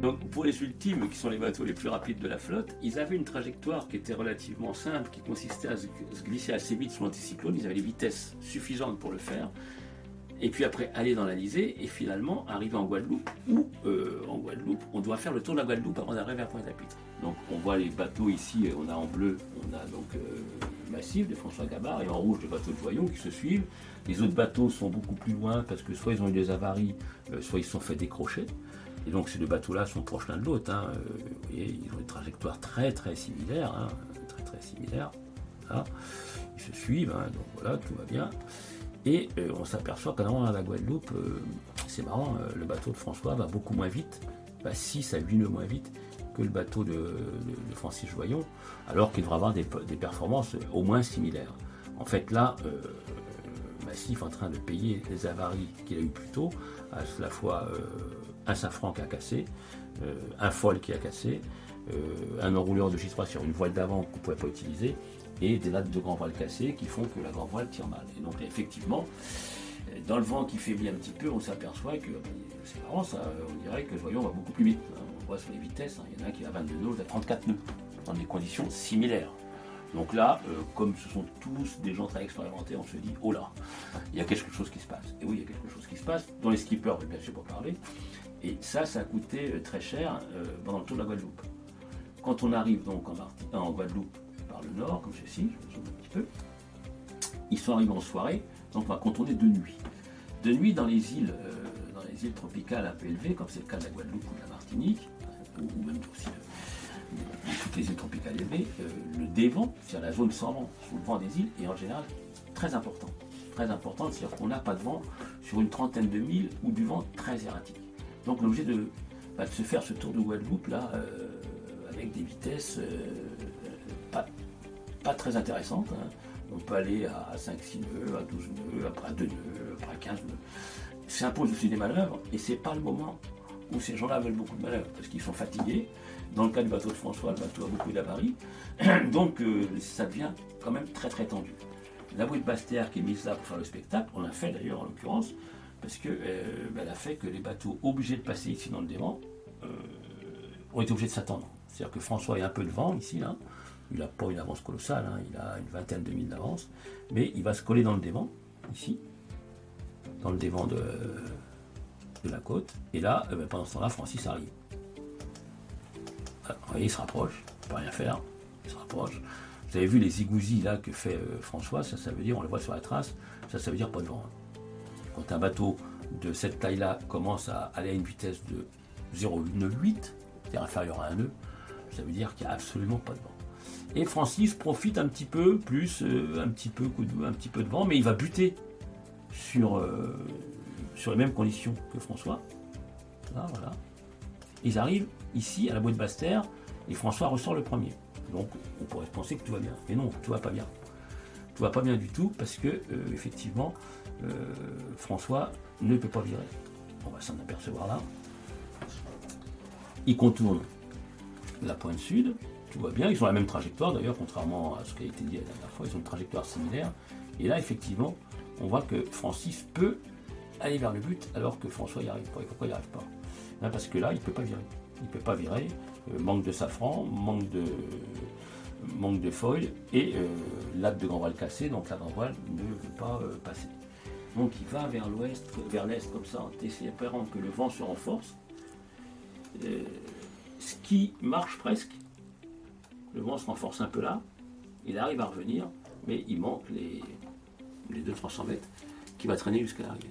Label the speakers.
Speaker 1: Donc pour les ultimes, qui sont les bateaux les plus rapides de la flotte, ils avaient une trajectoire qui était relativement simple, qui consistait à se glisser assez vite sous l'anticyclone. Ils avaient les vitesses suffisantes pour le faire. Et puis après, aller dans l'Alizé et finalement arriver en Guadeloupe, où en Guadeloupe, on doit faire le tour de la Guadeloupe avant d'arriver à Pointe-à-Pitre. Donc on voit les bateaux ici, on a en bleu, on a donc Massif de François Gabard, et en rouge le bateau de Joyon qui se suivent. Les autres bateaux sont beaucoup plus loin parce que soit ils ont eu des avaries, soit ils se sont fait décrocher. Et donc ces deux bateaux-là sont proches l'un de l'autre. Hein. Vous voyez, ils ont des trajectoires très très similaires. Hein. Très similaires. Voilà. Ils se suivent, hein. Donc voilà, tout va bien. Et on s'aperçoit qu'en allant à la Guadeloupe, c'est marrant, le bateau de François va beaucoup moins vite, va 6 à 8 nœuds moins vite que le bateau de Francis Joyon, alors qu'il devra avoir des performances au moins similaires. En fait là, Massif en train de payer les avaries qu'il a eues plus tôt, à la fois un safran qui a cassé, un foil qui a cassé, un enrouleur de J3 sur une voile d'avant qu'on ne pouvait pas utiliser, et des lattes de grand voile cassées qui font que la grand voile tire mal. Et donc effectivement, dans le vent qui faiblit un petit peu, on s'aperçoit que, c'est marrant ça, on dirait que le Joyon va beaucoup plus vite. On voit sur les vitesses, il y en a un qui a 22 nœuds, l'autre a 34 nœuds, dans des conditions similaires. Donc là, comme ce sont tous des gens très expérimentés, on se dit, oh là, il y a quelque chose qui se passe. Et oui, il y a quelque chose qui se passe, dont les skippers, bien sûr, pour parler. Et ça a coûté très cher pendant le tour de la Guadeloupe. Quand on arrive donc en Guadeloupe, par le nord, comme ceci, je zoome un petit peu, ils sont arrivés en soirée, donc on va contourner de nuit. De nuit dans les îles tropicales un peu élevées, comme c'est le cas de la Guadeloupe ou de la Martinique, ou même aussi toutes les îles tropicales élevées, le dévent, c'est-à-dire la zone sans vent sous le vent des îles, est en général très important. Très important, c'est-à-dire qu'on n'a pas de vent sur une trentaine de milles ou du vent très erratique. Donc l'objet de se faire ce tour de Guadeloupe là, avec des vitesses pas très intéressantes. Hein. On peut aller à 5-6 nœuds, à 12 nœuds, après à 2 nœuds, après à 15 nœuds. Ça impose aussi des manœuvres, et c'est pas le moment où ces gens-là veulent beaucoup de manœuvres, parce qu'ils sont fatigués. Dans le cas du bateau de François, le bateau a beaucoup d'avaries, donc ça devient quand même très très tendu. La bouée de Basse-Terre qui est mise là pour faire le spectacle, on l'a fait d'ailleurs en l'occurrence, parce qu'elle a fait que les bateaux obligés de passer ici dans le dévent ont été obligés de s'attendre. C'est-à-dire que François a un peu de vent ici, là. Il n'a pas une avance colossale, hein. Il a une vingtaine de milles d'avance, mais il va se coller dans le dévent, ici, dans le dévent de la côte, et là, pendant ce temps-là, Francis arrive. Voilà, vous voyez, il se rapproche, il ne peut rien faire, il se rapproche. Vous avez vu les zigousis là que fait François, ça veut dire, on le voit sur la trace, ça veut dire pas de vent. Hein. Quand un bateau de cette taille-là commence à aller à une vitesse de 0,98, c'est-à-dire inférieur à un nœud, ça veut dire qu'il n'y a absolument pas de vent. Et Francis profite un petit peu, plus un petit peu de vent, mais il va buter sur les mêmes conditions que François. Là, voilà. Ils arrivent ici à la bouée de Basse-Terre et François ressort le premier. Donc on pourrait penser que tout va bien. Mais non, tout va pas bien. Tout va pas bien du tout parce que effectivement François ne peut pas virer. On va s'en apercevoir là. Il contourne la pointe sud. Tout va bien, ils ont la même trajectoire d'ailleurs, contrairement à ce qui a été dit la dernière fois, ils ont une trajectoire similaire. Et là, effectivement, on voit que Francis peut aller vers le but alors que François n'y arrive pas. Et pourquoi il n'y arrive pas? Là, parce que là, il ne peut pas virer. Il ne peut pas virer, manque de safran, manque de foil et latte de grand voile cassé, donc la grand voile ne veut pas passer. Donc il va vers l'ouest, vers l'est comme ça, en espérant que le vent se renforce. Ce qui marche presque. Le vent se renforce un peu là, il arrive à revenir, mais il manque les 200-300 mètres qui va traîner jusqu'à l'arrivée.